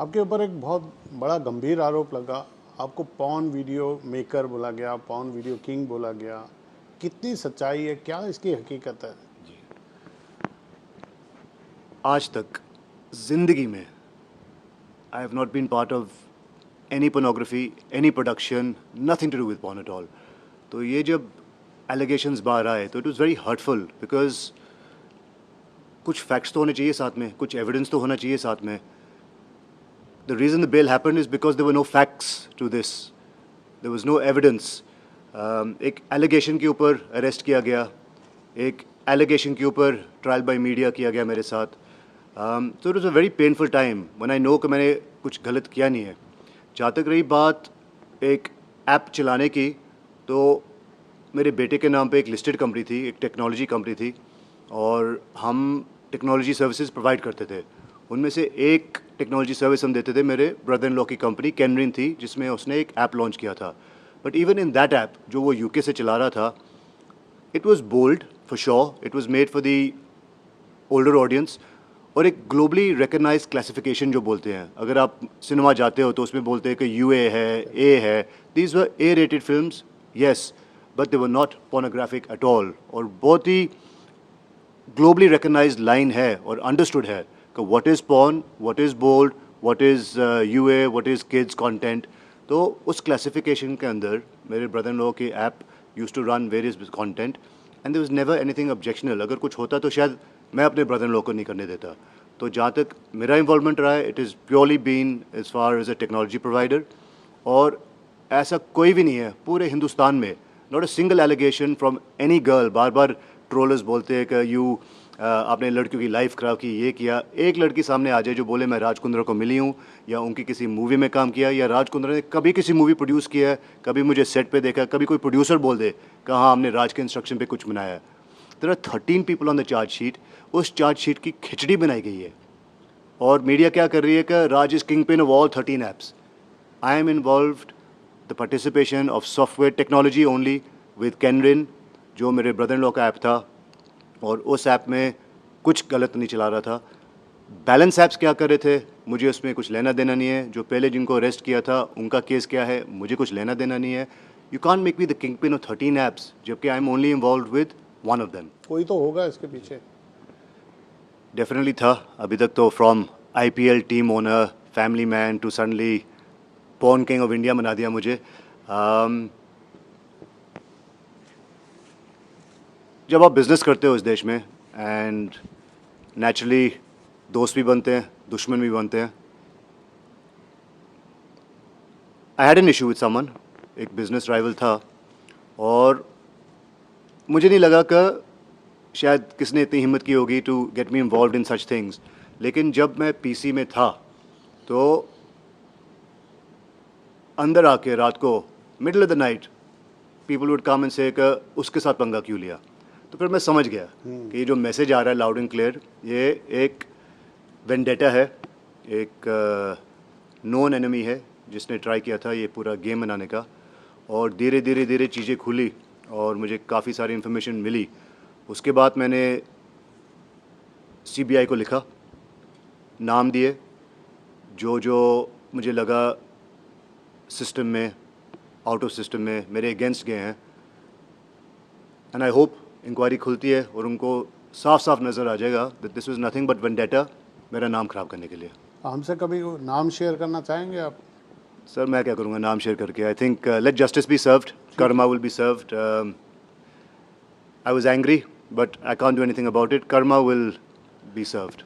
आपके ऊपर एक बहुत बड़ा गंभीर आरोप लगा। आपको पॉर्न वीडियो मेकर बोला गया, पॉर्न वीडियो किंग बोला गया। कितनी सच्चाई है, क्या इसकी हकीकत है? आज तक ज़िंदगी में I have not been part of any pornography, any production, nothing to do with porn at all. तो ये जब एलिगेशंस बाहर आए तो it was very hurtful, because कुछ फैक्ट्स तो होने चाहिए साथ में, कुछ एविडेंस तो होना चाहिए साथ में। The reason the bail happened is because there were no facts to this. There was no evidence. एक allegation के ऊपर arrest किया गया, एक allegation के ऊपर trial by media किया गया मेरे साथ. So it was a very painful time when I know कि मैंने कुछ गलत किया नहीं है. जहाँ तक रही बात एक ऐप चलाने की, तो मेरे बेटे के नाम पे एक लिस्टेड कंपनी थी, एक टेक्नोलॉजी कंपनी थी, और हम टेक्नोलॉजी सर्विसेज प्रोवाइड करते थे। उनमें से एक टेक्नोलॉजी सर्विस हम देते थे, मेरे ब्रदर इन लॉ की कंपनी कैनरिन थी, जिसमें उसने एक ऐप लॉन्च किया था। But even in that app जो वो यूके से चला रहा था, it was bold for sure, it was made for the older audience, और एक ग्लोबली रिकग्नाइज क्लासिफिकेशन जो बोलते हैं, अगर आप सिनेमा जाते हो तो उसमें बोलते हैं कि यूए है, ए है। These were A rated films, yes, but they were not pornographic at all. और बहुत ही ग्लोबली रिकग्नाइज लाइन है और अंडरस्टूड है कि what is porn, what is bold, what is UA, what is kids content. तो उस क्लासिफिकेशन के अंदर मेरे ब्रदर इन लॉ की app used to run various content, and there was never anything objectional. अगर कुछ होता तो शायद मैं अपने ब्रदर इन लॉ को नहीं करने देता। तो जहाँ तक मेरा इन्वॉल्वमेंट रहा है, it is purely been as far as a technology provider, और ऐसा कोई भी नहीं है पूरे हिंदुस्तान में, not a single allegation from any girl. बार बार ट्रोलर्स बोलते हैं कि यू आपने लड़कियों की लाइफ ख़राब की, ये किया। एक लड़की सामने आ जाए जो बोले मैं राज कुंद्रा को मिली हूँ, या उनकी किसी मूवी में काम किया, या राज कुंद्रा ने कभी किसी मूवी प्रोड्यूस किया है, कभी मुझे सेट पे देखा, कभी कोई प्रोड्यूसर बोल दे कि हाँ हमने राज के इंस्ट्रक्शन पे कुछ बनाया है। There are 13 people on the charge sheet. उस चार्ज शीट की खिचड़ी बनाई गई है, और मीडिया क्या कर रही है कि Raj is king pin of all 13 apps. I am involved the participation of software technology only with कैनरिन, जो मेरे ब्रदर इन लॉ का ऐप था, और उस ऐप में कुछ गलत नहीं चला रहा था। बैलेंस ऐप्स क्या कर रहे थे, मुझे उसमें कुछ लेना देना नहीं है। जो पहले जिनको अरेस्ट किया था उनका केस क्या है, मुझे कुछ लेना देना नहीं है। You can't make me the king pin of 13 apps, जबकि I am only involve with one of them. कोई तो होगा इसके पीछे। डेफिनेटली था। अभी तक तो from IPL team owner, family man, to suddenly porn king of India बना दिया मुझे। जब आप बिज़नेस करते हो इस देश में, एंड नेचुरली दोस्त भी बनते हैं, दुश्मन भी बनते हैं। I had an issue with someone, एक बिज़नेस राइवल था, और मुझे नहीं लगा कि शायद किसने इतनी हिम्मत की होगी to get me involve in such things. लेकिन जब मैं पीसी में था, तो अंदर आके रात को middle of the night people would come and से कि उसके साथ पंगा क्यों लिया। तो फिर मैं समझ गया कि ये जो मैसेज आ रहा है लाउड एंड क्लियर, ये एक वेंडेटा है, एक नॉन एनिमी है जिसने ट्राई किया था ये पूरा गेम बनाने का। और धीरे धीरे धीरे चीज़ें खुली और मुझे काफ़ी सारी इन्फॉर्मेशन मिली। उसके बाद मैंने सीबीआई को लिखा, नाम दिए जो जो मुझे लगा सिस्टम में, आउट ऑफ सिस्टम में मेरे अगेंस्ट गए हैं। एंड आई होप इंक्वायरी खुलती है और उनको साफ साफ नज़र आ जाएगा that this was nothing but vendetta, मेरा नाम ख़राब करने के लिए। हमसे कभी वो नाम शेयर करना चाहेंगे आप? सर मैं क्या करूँगा नाम शेयर करके। I think late justice be served, Karma will be served. I was angry but I can't do anything about it, Karma will be served.